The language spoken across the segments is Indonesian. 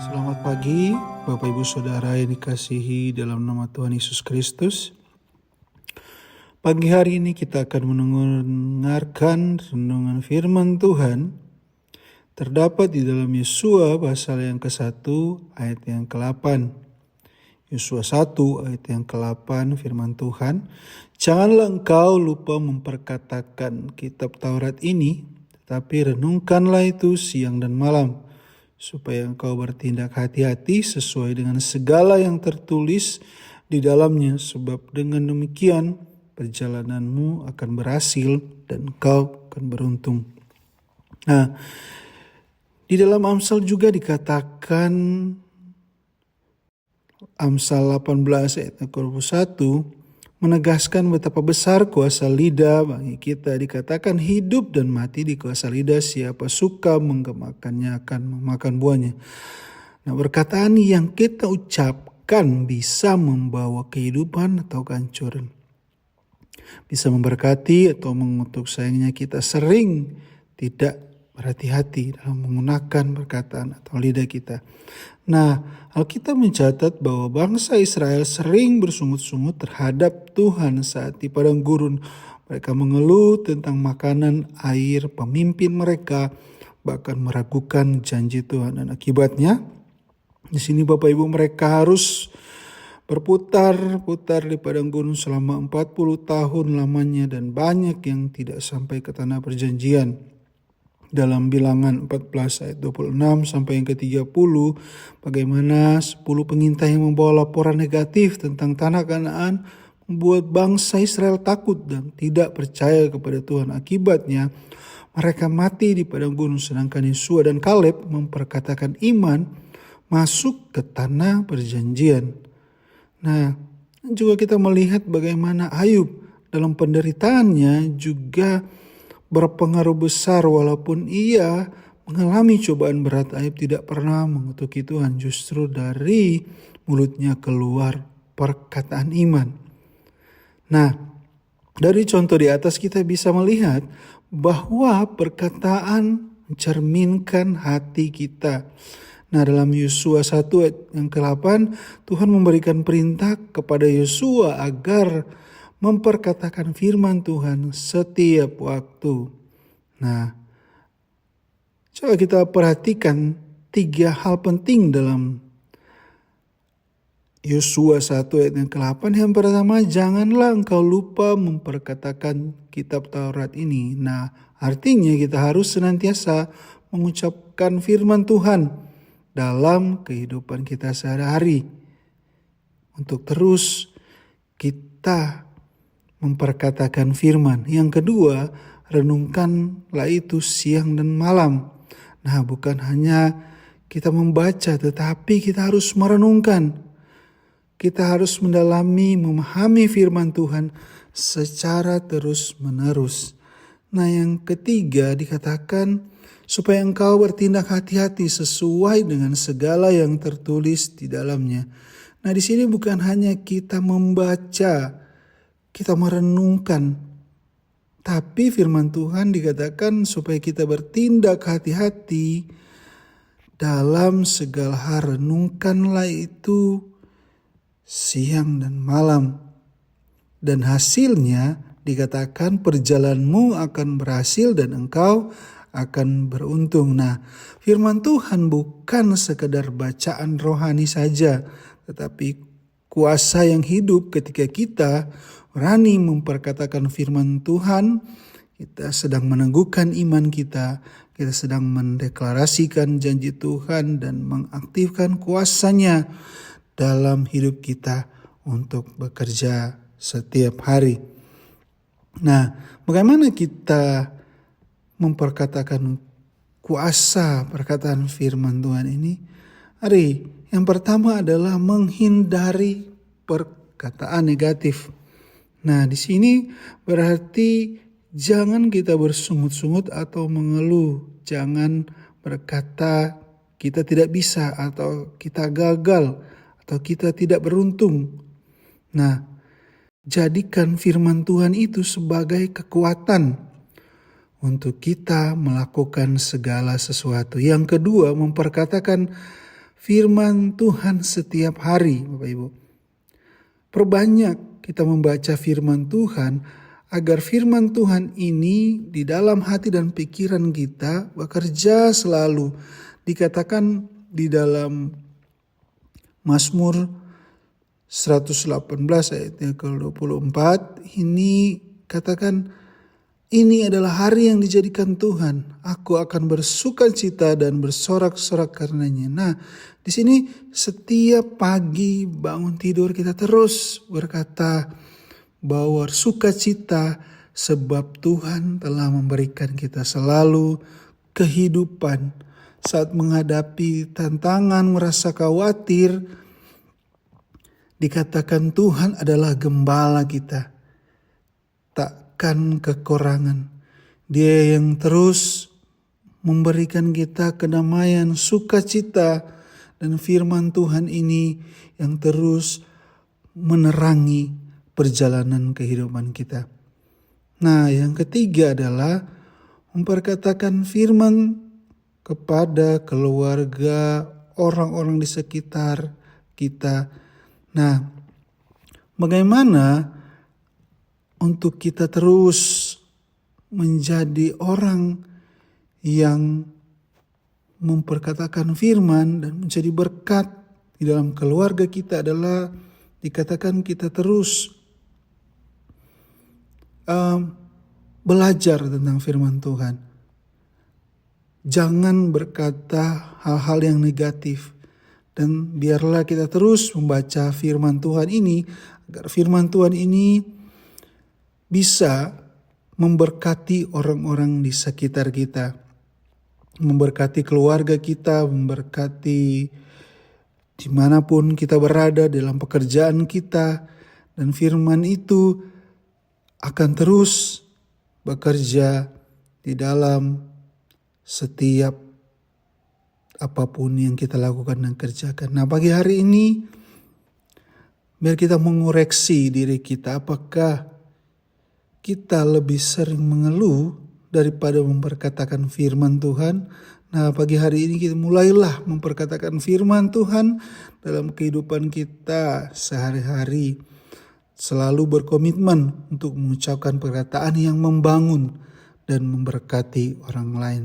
Selamat pagi, Bapak Ibu Saudara yang dikasihi dalam nama Tuhan Yesus Kristus. Pagi hari ini kita akan mendengarkan renungan firman Tuhan. Terdapat di dalam Yesua pasal yang ke-1 ayat yang ke-8. Yesua 1 ayat yang ke-8 firman Tuhan. Janganlah engkau lupa memperkatakan kitab Taurat ini, tetapi renungkanlah itu siang dan malam, supaya engkau bertindak hati-hati sesuai dengan segala yang tertulis di dalamnya, sebab dengan demikian perjalananmu akan berhasil dan engkau akan beruntung. Nah, di dalam Amsal juga dikatakan, Amsal 18 ayat 21 menegaskan betapa besar kuasa lidah bagi kita. Dikatakan hidup dan mati di kuasa lidah, siapa suka menggemakannya akan memakan buahnya. Nah, perkataan yang kita ucapkan bisa membawa kehidupan atau kehancuran. Bisa memberkati atau mengutuk. Sayangnya kita sering tidak berhati-hati dalam menggunakan perkataan atau lidah kita. Nah, Alkitab mencatat bahwa bangsa Israel sering bersungut-sungut terhadap Tuhan saat di padang gurun. Mereka mengeluh tentang makanan, air, pemimpin mereka, bahkan meragukan janji Tuhan. Dan akibatnya, di sini Bapak Ibu, mereka harus berputar-putar di padang gurun selama 40 tahun lamanya, dan banyak yang tidak sampai ke tanah perjanjian. Dalam Bilangan 14 ayat 26 sampai yang ke-30, bagaimana 10 pengintai yang membawa laporan negatif tentang tanah Kanaan membuat bangsa Israel takut dan tidak percaya kepada Tuhan. Akibatnya mereka mati di padang gurun, sedangkan Yesua dan Kaleb memperkatakan iman masuk ke tanah perjanjian. Nah, juga kita melihat bagaimana Ayub dalam penderitaannya juga berpengaruh besar. Walaupun ia mengalami cobaan berat, Ayub tidak pernah mengutuki Tuhan. Justru dari mulutnya keluar perkataan iman. Nah, dari contoh di atas kita bisa melihat bahwa perkataan mencerminkan hati kita. Nah, dalam Yesua 1 ayat yang ke-8, Tuhan memberikan perintah kepada Yesua agar memperkatakan firman Tuhan setiap waktu. Nah, coba kita perhatikan 3 hal penting dalam Yesua 1 ayat yang ke-8. Yang pertama, janganlah engkau lupa memperkatakan kitab Taurat ini. Nah, artinya kita harus senantiasa mengucapkan firman Tuhan dalam kehidupan kita sehari-hari, untuk terus kita memperkatakan firman. Yang kedua, renungkanlah itu siang dan malam. Nah, bukan hanya kita membaca, tetapi kita harus merenungkan. Kita harus mendalami, memahami firman Tuhan secara terus-menerus. Nah, yang ketiga dikatakan supaya engkau bertindak hati-hati sesuai dengan segala yang tertulis di dalamnya. Nah, di sini bukan hanya kita membaca, kita merenungkan, tapi firman Tuhan dikatakan supaya kita bertindak hati-hati dalam segala hal. Renungkanlah itu siang dan malam, dan hasilnya dikatakan perjalananmu akan berhasil dan engkau akan beruntung. Nah, firman Tuhan bukan sekedar bacaan rohani saja, tetapi kuasa yang hidup. Ketika kita berani memperkatakan firman Tuhan, kita sedang meneguhkan iman kita, kita sedang mendeklarasikan janji Tuhan dan mengaktifkan kuasanya dalam hidup kita untuk bekerja setiap hari. Nah, bagaimana kita memperkatakan kuasa perkataan firman Tuhan ini? Yang pertama adalah menghindari perkataan negatif. Nah, di sini berarti jangan kita bersungut-sungut atau mengeluh. Jangan berkata kita tidak bisa, atau kita gagal, atau kita tidak beruntung. Nah, jadikan firman Tuhan itu sebagai kekuatan untuk kita melakukan segala sesuatu. Yang kedua, memperkatakan firman Tuhan setiap hari, Bapak Ibu. Perbanyak kita membaca firman Tuhan agar firman Tuhan ini di dalam hati dan pikiran kita bekerja selalu. Dikatakan di dalam Mazmur 118 ayatnya ke-24 ini katakan, ini adalah hari yang dijadikan Tuhan. Aku akan bersukacita dan bersorak-sorak karenanya. Nah, di sini setiap pagi bangun tidur kita terus berkata bahwa sukacita sebab Tuhan telah memberikan kita selalu kehidupan. Saat menghadapi tantangan, merasa khawatir, dikatakan Tuhan adalah gembala kita. Takkan kekurangan. Dia yang terus memberikan kita kedamaian, sukacita, dan firman Tuhan ini yang terus menerangi perjalanan kehidupan kita. Nah, yang ketiga adalah memperkatakan firman kepada keluarga, orang-orang di sekitar kita. Nah, bagaimana untuk kita terus menjadi orang yang memperkatakan firman dan menjadi berkat di dalam keluarga kita adalah dikatakan kita terus belajar tentang firman Tuhan. Jangan berkata hal-hal yang negatif. Dan biarlah kita terus membaca firman Tuhan ini agar firman Tuhan ini bisa memberkati orang-orang di sekitar kita, memberkati keluarga kita, memberkati dimanapun kita berada dalam pekerjaan kita, dan firman itu akan terus bekerja di dalam setiap apapun yang kita lakukan dan kerjakan. Nah, pagi hari ini biar kita mengoreksi diri kita, apakah kita lebih sering mengeluh daripada memperkatakan firman Tuhan. Nah, pagi hari ini kita mulailah memperkatakan firman Tuhan dalam kehidupan kita sehari-hari. Selalu berkomitmen untuk mengucapkan perkataan yang membangun dan memberkati orang lain.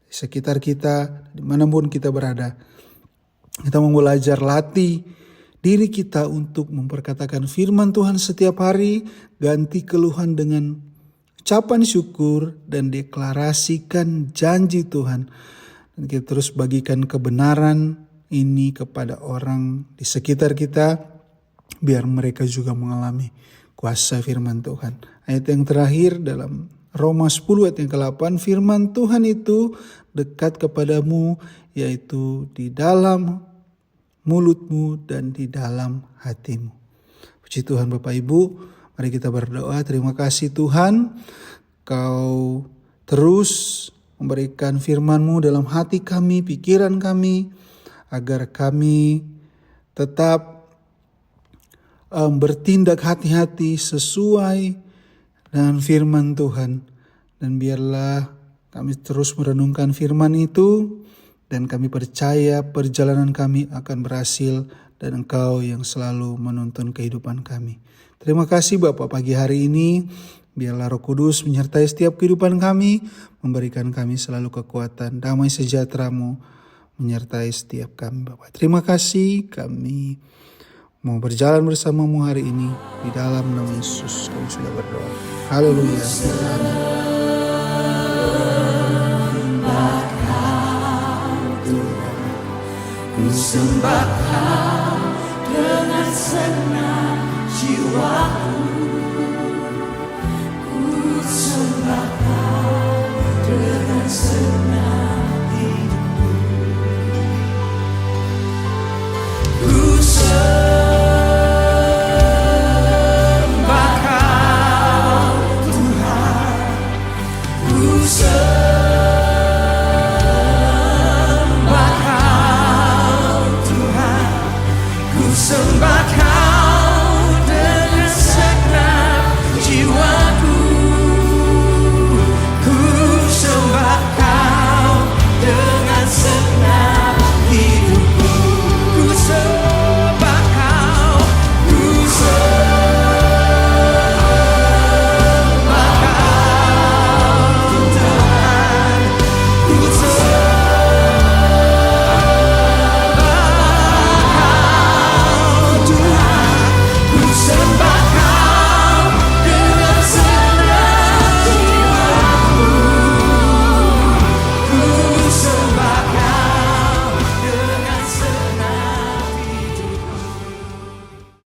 Di sekitar kita, dimanapun kita berada. Kita mau belajar latih diri kita untuk memperkatakan firman Tuhan setiap hari. Ganti keluhan dengan ucapan syukur dan deklarasikan janji Tuhan. Dan kita terus bagikan kebenaran ini kepada orang di sekitar kita, biar mereka juga mengalami kuasa firman Tuhan. Ayat yang terakhir dalam Roma 10 ayat yang ke-8, firman Tuhan itu dekat kepadamu, yaitu di dalam mulutmu dan di dalam hatimu. Puji Tuhan Bapak Ibu, mari kita berdoa. Terima kasih Tuhan, Kau terus memberikan firman-Mu dalam hati kami, pikiran kami, agar kami tetap bertindak hati-hati sesuai dengan firman Tuhan. Dan biarlah kami terus merenungkan firman itu, dan kami percaya perjalanan kami akan berhasil, dan Engkau yang selalu menuntun kehidupan kami. Terima kasih Bapak pagi hari ini. Biarlah Roh Kudus menyertai setiap kehidupan kami, memberikan kami selalu kekuatan, damai sejahtera-Mu menyertai setiap kami Bapak. Terima kasih, kami mau berjalan bersama-Mu hari ini. Di dalam nama Yesus kami sudah berdoa. Haleluya. Amin. Ku sembah Kau dengan senang jiwaku. Ku sembah Kau dengan senang